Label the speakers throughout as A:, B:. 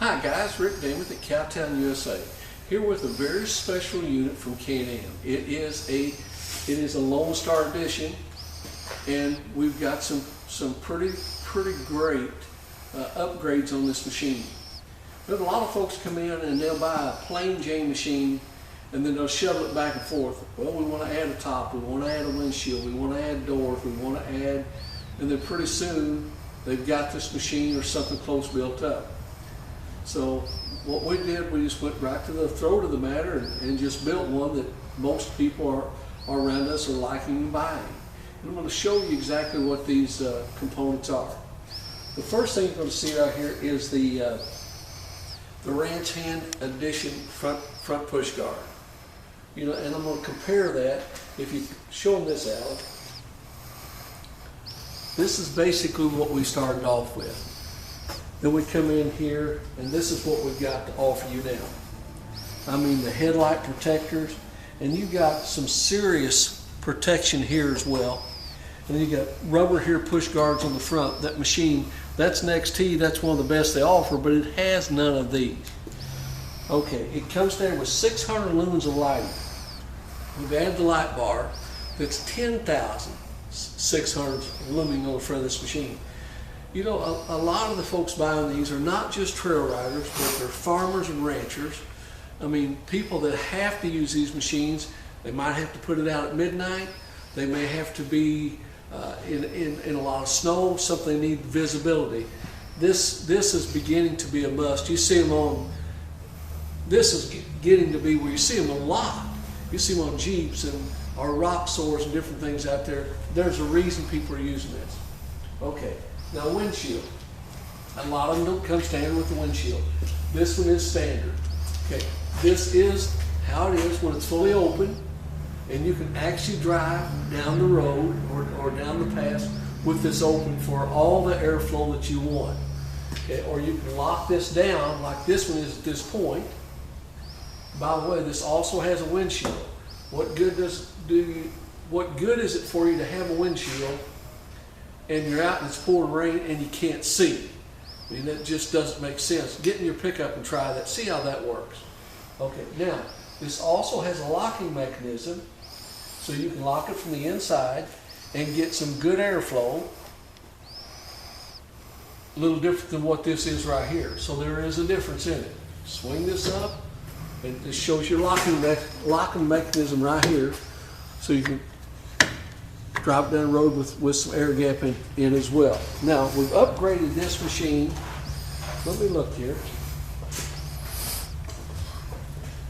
A: Hi guys, Rick Damon at Cowtown, USA. Here with a very special unit from Can-Am. It is a Lone Star Edition, and we've got some pretty great upgrades on this machine. But a lot of folks come in and they'll buy a plain Jane machine, and then they'll shovel it back and forth. Well, we want to add a top, we want to add a windshield, we want to add doors, we want to add, and then pretty soon they've got this machine or something close built up. So what we did, we just went right to the throat of the matter and just built one that most people are around us are liking and buying. And I'm going to show you exactly what these components are. The first thing you're going to see right here is the Ranch Hand Edition front push guard. You know, and I'm going to compare that. If you show them this, Alex, this is basically what we started off with. Then we come in here, and this is what we've got to offer you now. I mean, the headlight protectors, and you've got some serious protection here as well. And then you got rubber here push guards on the front. That machine, that's an XT, that's one of the best they offer, but it has none of these. Okay, it comes down with 600 lumens of lighting. We've added the light bar that's 10,600 lumen on the front of this machine. You know, a lot of the folks buying these are not just trail riders, but they're farmers and ranchers. I mean, people that have to use these machines, they might have to put it out at midnight. They may have to be in a lot of snow, something they need visibility. This is beginning to be a must. You see them on, this is getting to be where you see them a lot. You see them on Jeeps and our rock soars and different things out there. There's a reason people are using this. Okay. Now, windshield. A lot of them don't come standard with the windshield. This one is standard. Okay, this is how it is when it's fully open, and you can actually drive down the road or down the pass with this open for all the airflow that you want. Okay, or you can lock this down like this one is at this point. By the way, this also has a windshield. What good is it for you to have a windshield and you're out and it's pouring rain and you can't see? I mean, that just doesn't make sense. Get in your pickup and try that. See how that works. Okay, now, this also has a locking mechanism, so you can lock it from the inside and get some good airflow. A little different than what this is right here. So there is a difference in it. Swing this up, and this shows your locking mechanism right here, so you can drive down the road with some air gap in as well. Now, we've upgraded this machine. Let me look here.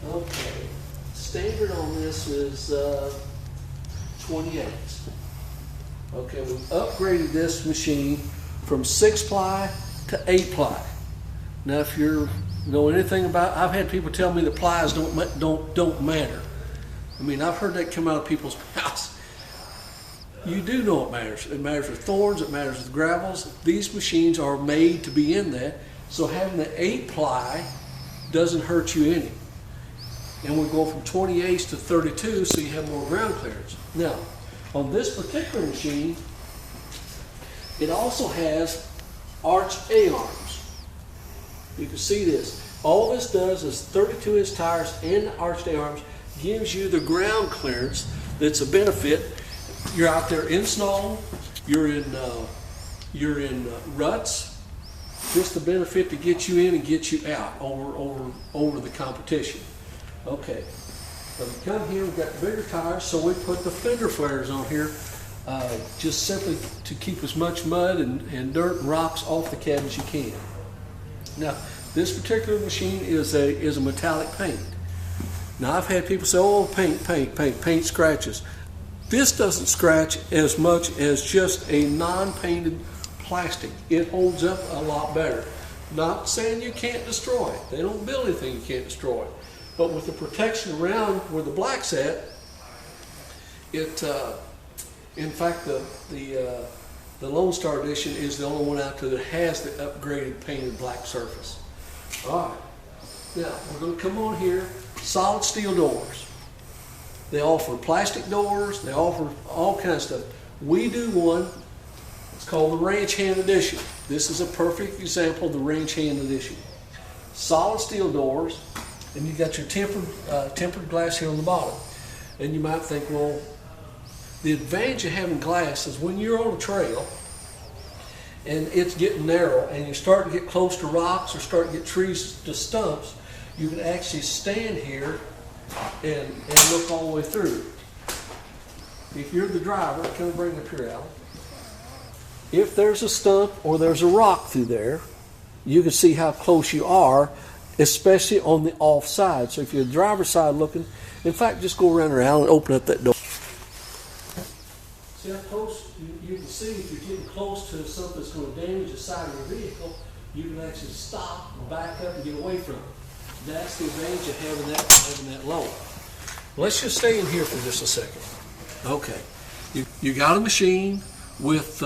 A: Okay, standard on this is 28. Okay, we've upgraded this machine from 6-ply to 8-ply. Now, if you know anything about, I've had people tell me the plies don't matter. I mean, I've heard that come out of people's mouths. You do know it matters. It matters with thorns, it matters with gravels. These machines are made to be in that, so having the 8-ply doesn't hurt you any. And we go from 28s to 32, so you have more ground clearance. Now, on this particular machine, it also has arched A-arms. You can see this. All this does is 32-inch tires and arched A-arms gives you the ground clearance that's a benefit. You're out there in snow, you're in ruts. Just the benefit to get you in and get you out over the competition. Okay, so we come here, we've got bigger tires, so we put the fender flares on here, just simply to keep as much mud and dirt and rocks off the cab as you can. Now, this particular machine is a metallic paint. Now, I've had people say, "Oh, paint scratches." This doesn't scratch as much as just a non-painted plastic. It holds up a lot better. Not saying you can't destroy it. They don't build anything you can't destroy. But with the protection around where the black's at, in fact, the Lone Star Edition is the only one out there that has the upgraded painted black surface. All right. Now, we're going to come on here. Solid steel doors. They offer plastic doors, they offer all kinds of stuff. We do one, it's called the Ranch Hand Edition. This is a perfect example of the Ranch Hand Edition. solid steel doors, and you got your tempered glass here on the bottom. And you might think, well, the advantage of having glass is when you're on a trail and it's getting narrow and you start to get close to rocks or start to get trees to stumps, you can actually stand here and look all the way through. If you're the driver, come bring up here, Alan. If there's a stump or there's a rock through there, you can see how close you are, especially on the off side. So if you're the driver's side looking, in fact, just go around there, Alan, and open up that door. See how close you can see if you're getting close to something that's going to damage the side of your vehicle, you can actually stop, back up, and get away from it. That's the advantage of having that low. Let's just stay in here for just a second. Okay, you got a machine with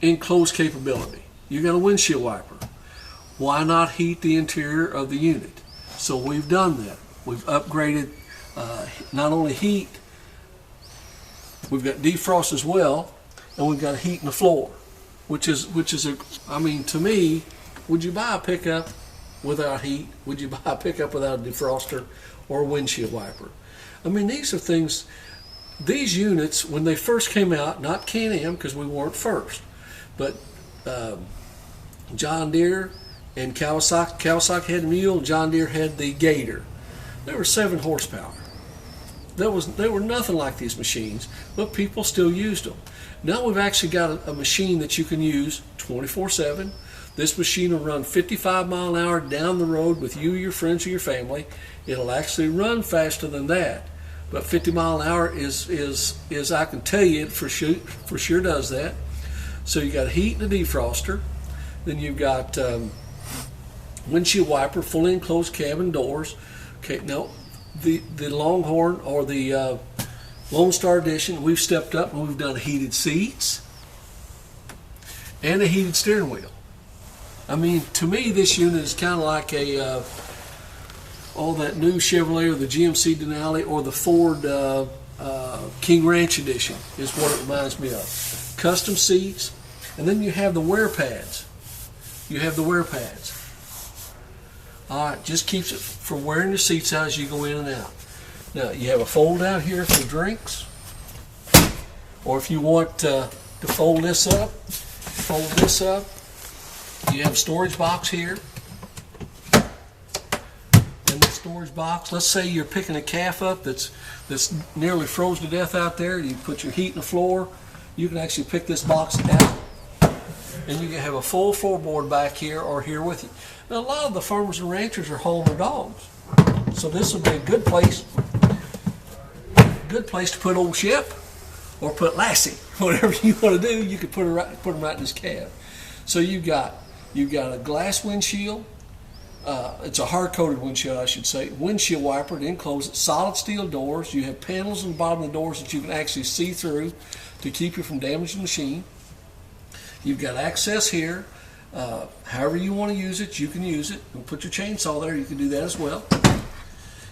A: enclosed capability. You got a windshield wiper. Why not heat the interior of the unit? So we've done that. We've upgraded not only heat, we've got defrost as well, and we've got heat in the floor, which is I mean, to me, would you buy a pickup without heat? Would you buy a pickup without a defroster or a windshield wiper? I mean, these are things. These units, when they first came out, not Can-Am because we weren't first, but John Deere and Kawasaki had the Mule, John Deere had the Gator. They were 7 horsepower. They were nothing like these machines, but people still used them. Now we've actually got a machine that you can use 24/7. This machine will run 55 mile an hour down the road with you, your friends, or your family. It'll actually run faster than that. But 50 mile an hour is I can tell you, it for sure does that. So you got heat and a defroster. Then you've got windshield wiper, fully enclosed cabin doors. Okay, now the Longhorn or the Lone Star Edition, we've stepped up and we've done heated seats and a heated steering wheel. I mean, to me, this unit is kind of like that new Chevrolet or the GMC Denali or the Ford King Ranch Edition is what it reminds me of. Custom seats, and then you have the wear pads. All right, just keeps it from wearing the seats out as you go in and out. Now, you have a fold out here for drinks, or if you want to fold this up, you have a storage box here. And the storage box, let's say you're picking a calf up that's nearly froze to death out there. You put your heat in the floor. You can actually pick this box out, and you can have a full floorboard back here or here with you. Now, a lot of the farmers and ranchers are hauling their dogs, so this would be a good place to put old Shep or put Lassie. Whatever you want to do, you can put them right in this cab. So you've got a glass windshield. It's a hard-coated windshield, I should say. Windshield wiper to enclose it. Solid steel doors. You have panels on the bottom of the doors that you can actually see through to keep you from damaging the machine. You've got access here. However you want to use it, you can use it. You can put your chainsaw there. You can do that as well.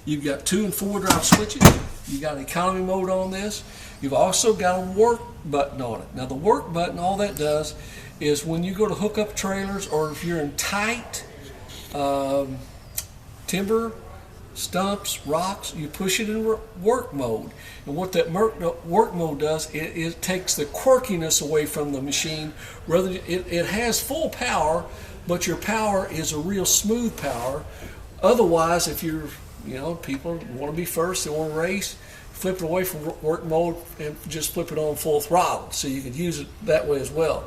A: You've got 2 and 4 drive switches. You got economy mode on this. You've also got a work button on it. Now, the work button, all that does is when you go to hook up trailers, or if you're in tight timber, stumps, rocks, you push it in work mode. And what that work mode does, it takes the quirkiness away from the machine. Rather, it has full power, but your power is a real smooth power. Otherwise, if people want to be first, they want to race, flip it away from work mode and just flip it on full throttle. So you could use it that way as well.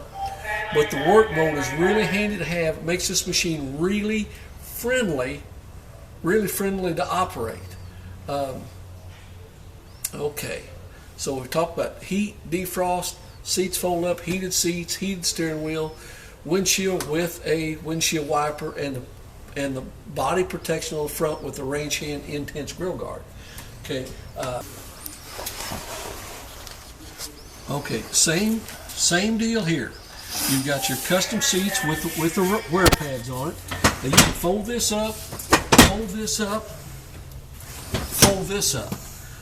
A: But the work mode is really handy to have. It makes this machine really friendly to operate. Okay, so we've talked about heat, defrost, seats fold up, heated seats, heated steering wheel, windshield with a windshield wiper, and the body protection on the front with the range hand intense grill guard. Okay. Okay, same deal here. You've got your custom seats with the wear pads on it. Now you can fold this up, fold this up, fold this up.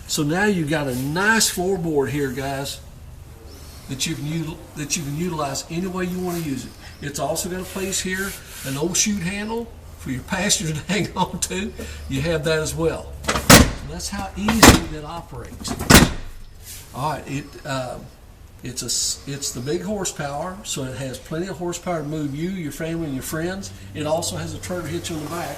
A: So now you've got a nice floorboard here, guys, that you can utilize any way you want to use it. It's also got a place here, an old chute handle for your passenger to hang on to, you have that as well. And that's how easy that operates. All right, it's the big horsepower, so it has plenty of horsepower to move you, your family, and your friends. It also has a trailer hitch on the back.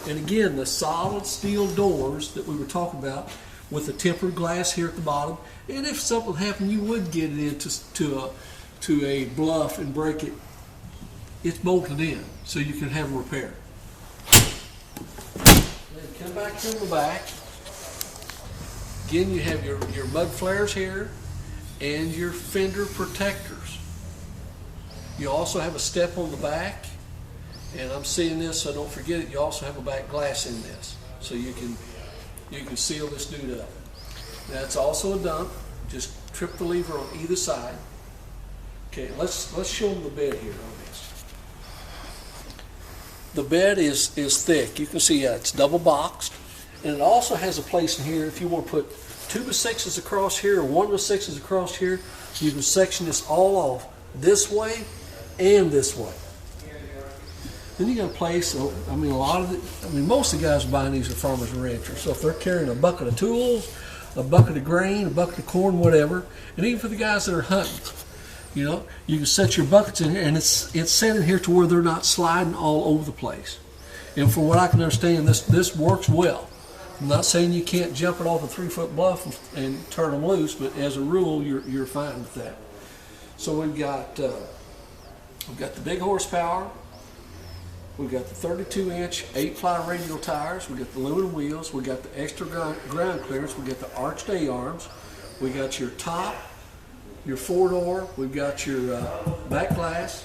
A: And again, the solid steel doors that we were talking about with the tempered glass here at the bottom. And if something happened, you would get it into to a bluff and break it. It's bolted in, so you can have a repair. Then come back to the back. Again, you have your mud flares here and your fender protectors. You also have a step on the back, and I'm seeing this, so don't forget it. You also have a back glass in this, so you can seal this dude up. That's also a dump. Just trip the lever on either side. Okay, let's show them the bed here on this. The bed is thick. You can see it's double boxed, and it also has a place in here if you want to put 2x6s across here or 1x6s across here. You can section this all off this way and this way. Then you got a place. I mean, most of the guys buying these are farmers and ranchers. So if they're carrying a bucket of tools, a bucket of grain, a bucket of corn, whatever, and even for the guys that are hunting, you know, you can set your buckets in here, and it's set in here to where they're not sliding all over the place. And from what I can understand, this works well. I'm not saying you can't jump it off a 3-foot bluff and turn them loose, but as a rule, you're fine with that. So we've got the big horsepower. We've got the 32-inch 8-ply radial tires. We've got the aluminum wheels. We've got the extra ground clearance. We've got the arched A-arms. We got your top, your 4-door. We've got your back glass.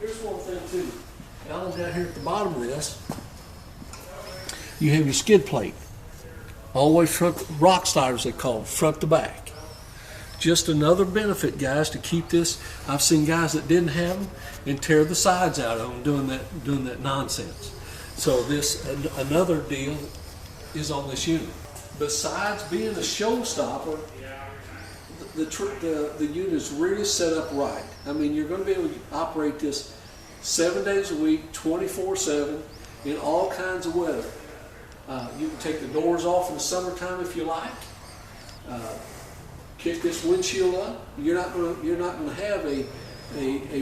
A: Here's one thing too. Down here at the bottom of this, you have your skid plate. All the way front, rock sliders they call them, front to back. Just another benefit, guys, to keep this. I've seen guys that didn't have them and tear the sides out of them doing that nonsense. So another deal is on this unit. Besides being a showstopper, the unit is really set up right. I mean, you're going to be able to operate this 7 days a week, 24/7, in all kinds of weather. You can take the doors off in the summertime if you like. Kick this windshield up. You're not going to have a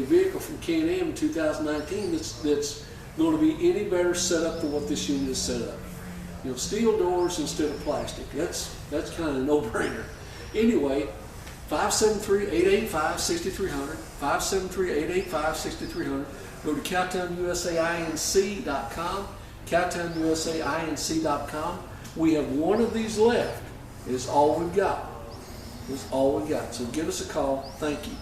A: vehicle from Can-Am in 2019 that's going to be any better set up than what this unit is set up. You know, steel doors instead of plastic. That's kind of a no-brainer. Anyway, 573-885-6300. 573-885-6300. Go to CowtownUSAINC.com. CowtownUSAINC.com. We have one of these left. It's all we've got. That's all we got. So give us a call. Thank you.